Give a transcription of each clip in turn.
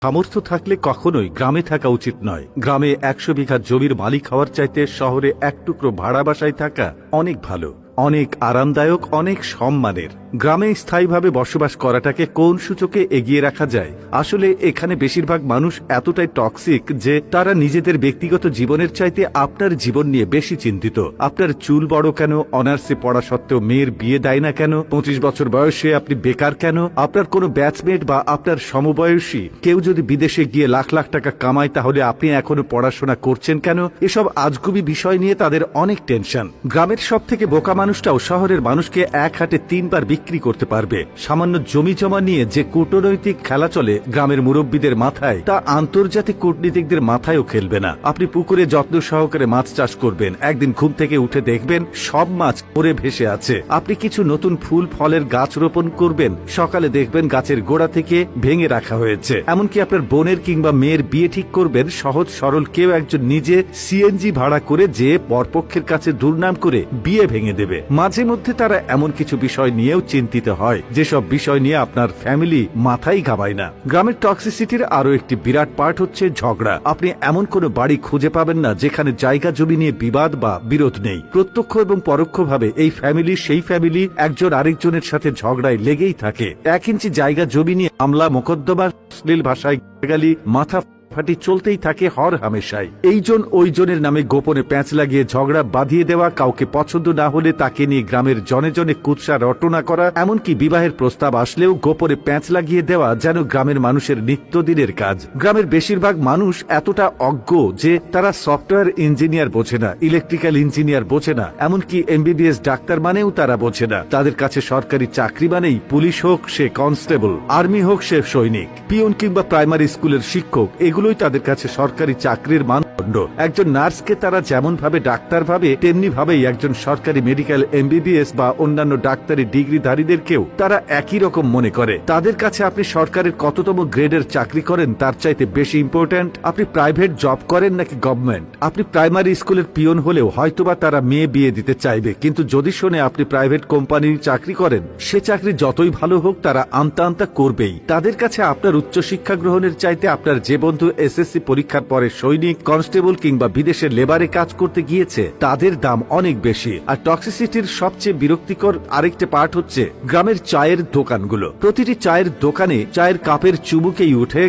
সামর্থ্য থাকলে কখনোই গ্রামে থাকা উচিত নয়। গ্রামে 100 বিঘা জমির মালিক হওয়ার চাইতে শহরে এক টুকরো ভাড়া বাসায় থাকা অনেক ভালো, অনেক আরামদায়ক, অনেক সম্মানের। গ্রামে স্থায়ীভাবে বসবাস করাটাকে কোন সূচকে এগিয়ে রাখা যায়? আসলে এখানে বেশিরভাগ মানুষ এতটাই টক্সিক যে তারা নিজেদের ব্যক্তিগত জীবনের চাইতে আপনার জীবন নিয়ে বেশি চিন্তিত। আপনার চুল বড় কেন, অনার্সে পড়া সত্ত্বেও মেয়ের বিয়ে দেয় না কেন, 25 বছর বয়সে আপনি বেকার কেন, আপনার কোনো ব্যাচমেট বা আপনার সমবয়সী কেউ যদি বিদেশে গিয়ে লাখ লাখ টাকা কামায় তাহলে আপনি এখনো পড়াশোনা করছেন কেন, এসব আজগুবি বিষয় নিয়ে তাদের অনেক টেনশন। গ্রামের সব থেকে বোকা মানুষটাও শহরের মানুষকে এক হাটে 3 বার বিক্রি করতে পারবে। সামান্য জমি জমা নিয়ে যে কূটনৈতিক খেলা চলে গ্রামের মুরব্বীদের মাথায়, তা আন্তর্জাতিক কূটনীতিকদের মাথায়ও খেলবে না। আপনি পুকুরে যত্ন সহকারে মাছ চাষ করবেন, একদিন ঘুম থেকে উঠে দেখবেন সব মাছ পড়ে ভেসে আছে। আপনি কিছু নতুন ফুল ফলের গাছ রোপণ করবেন, সকালে দেখবেন গাছের গোড়া থেকে ভেঙে রাখা হয়েছে। এমনকি আপনার বোনের কিংবা মেয়ের বিয়ে ঠিক করবেন, সহজ সরল কেউ একজন নিজে সিএনজি ভাড়া করে যে বরপক্ষের কাছে দুর্নাম করে বিয়ে ভেঙে দেবে। মাঝে মধ্যে তারা এমন কিছু বিষয় নিয়েও চিন্তিত হয় যেসব বিষয় নিয়ে আপনার ফ্যামিলি মাথায় ঘামায় না। গ্রামের টক্সিসিটির আরো একটি বিরাট পার্ট হচ্ছে ঝগড়া। আপনি এমন কোনো বাড়ি খুঁজে পাবেন না যেখানে জায়গা জমি নিয়ে বিবাদ বা বিরোধ নেই। প্রত্যক্ষ এবং পরোক্ষভাবে এই ফ্যামিলি সেই ফ্যামিলি একজন আরেকজনের সাথে ঝগড়ায় লেগেই থাকে। 1 ইঞ্চি জায়গা জমি নিয়ে মামলা মোকদ্দমা, অশ্লীল ভাষায় গালি, মাথা ফাটি চলতেই থাকে হর হামেশাই। এইজন ওইজনের নামে গোপনে প্যাঁচ লাগিয়ে ঝগড়া বাঁধিয়ে দেওয়া, কাউকে পছন্দ না হলে তাকে নিয়ে গ্রামের জনে জনে কুৎসা রটনা করা, এমনকি বিবাহের প্রস্তাব আসলেও গোপনে প্যাঁচ লাগিয়ে দেওয়া যেন গ্রামের মানুষের নিত্যদিনের কাজ। গ্রামের বেশিরভাগ মানুষ এতটা অজ্ঞ যে তারা সফটওয়্যার ইঞ্জিনিয়ার বোঝে না, ইলেকট্রিক্যাল ইঞ্জিনিয়ার বোঝে না, এমনকি এমবিবিএস ডাক্তার মানেও তারা বোঝে না। তাদের কাছে সরকারি চাকরি মানেই পুলিশ হোক সে কনস্টেবল, আর্মি হোক সে সৈনিক, পিয়ন কিংবা প্রাইমারি স্কুলের শিক্ষক, এগুলোই তাদের কাছে সরকারি চাকরির মানদণ্ড। একজন নার্সকে তারা যেমন ভাবে ডাক্তার ভাবে, তেমনি ভাবেই একজন সরকারি মেডিকেল এমবিবিএস বা অন্যান্য ডাক্তারি ডিগ্রিধারীদেরকেও তারা একই রকম মনে করে। তাদের কাছে আপনি সরকারের কততম গ্রেডের চাকরি করেন তার চাইতে বেশি ইম্পর্ট্যান্ট আপনি প্রাইভেট জব করেন নাকি গভর্নমেন্ট। আপনি প্রাইমারি স্কুলের পিয়ন হলেও হয়তোবা তারা মেয়ে বিয়ে দিতে চাইবে, কিন্তু যদি শোনে আপনি প্রাইভেট কোম্পানির চাকরি করেন, সে চাকরি যতই ভালো হোক তারা আমতা আমতা করবেই। তাদের কাছে আপনার উচ্চশিক্ষা গ্রহণের চাইতে আপনার যে বন্ধু এসএসসি পরীক্ষার পরে সৈনিক, কনস্টেবল কিংবা বিদেশের লেবারে কাজ করতে গিয়েছে তাদের দাম অনেক বেশি। আর টক্সিসিটির সবচেয়ে বিরক্তিকর আরেকটা পার্ট হচ্ছে গ্রামের চায়ের দোকানগুলো। প্রতিটি চায়ের দোকানে চায়ের কাপের চুমুকেই উঠে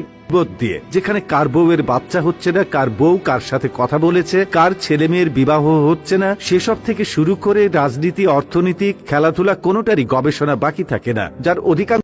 দিয়ে, যেখানে কার বউয়ের বাচ্চা হচ্ছে না, কার বউ কার সাথে কথা বলেছে, কার ছেলে মেয়ের বিবাহ হচ্ছে না, সেসব থেকে শুরু করে রাজনীতি, অর্থনীতি, খেলাধুলা কোনোটারই গবেষণা বাকি থাকে না, যার অধিকাংশ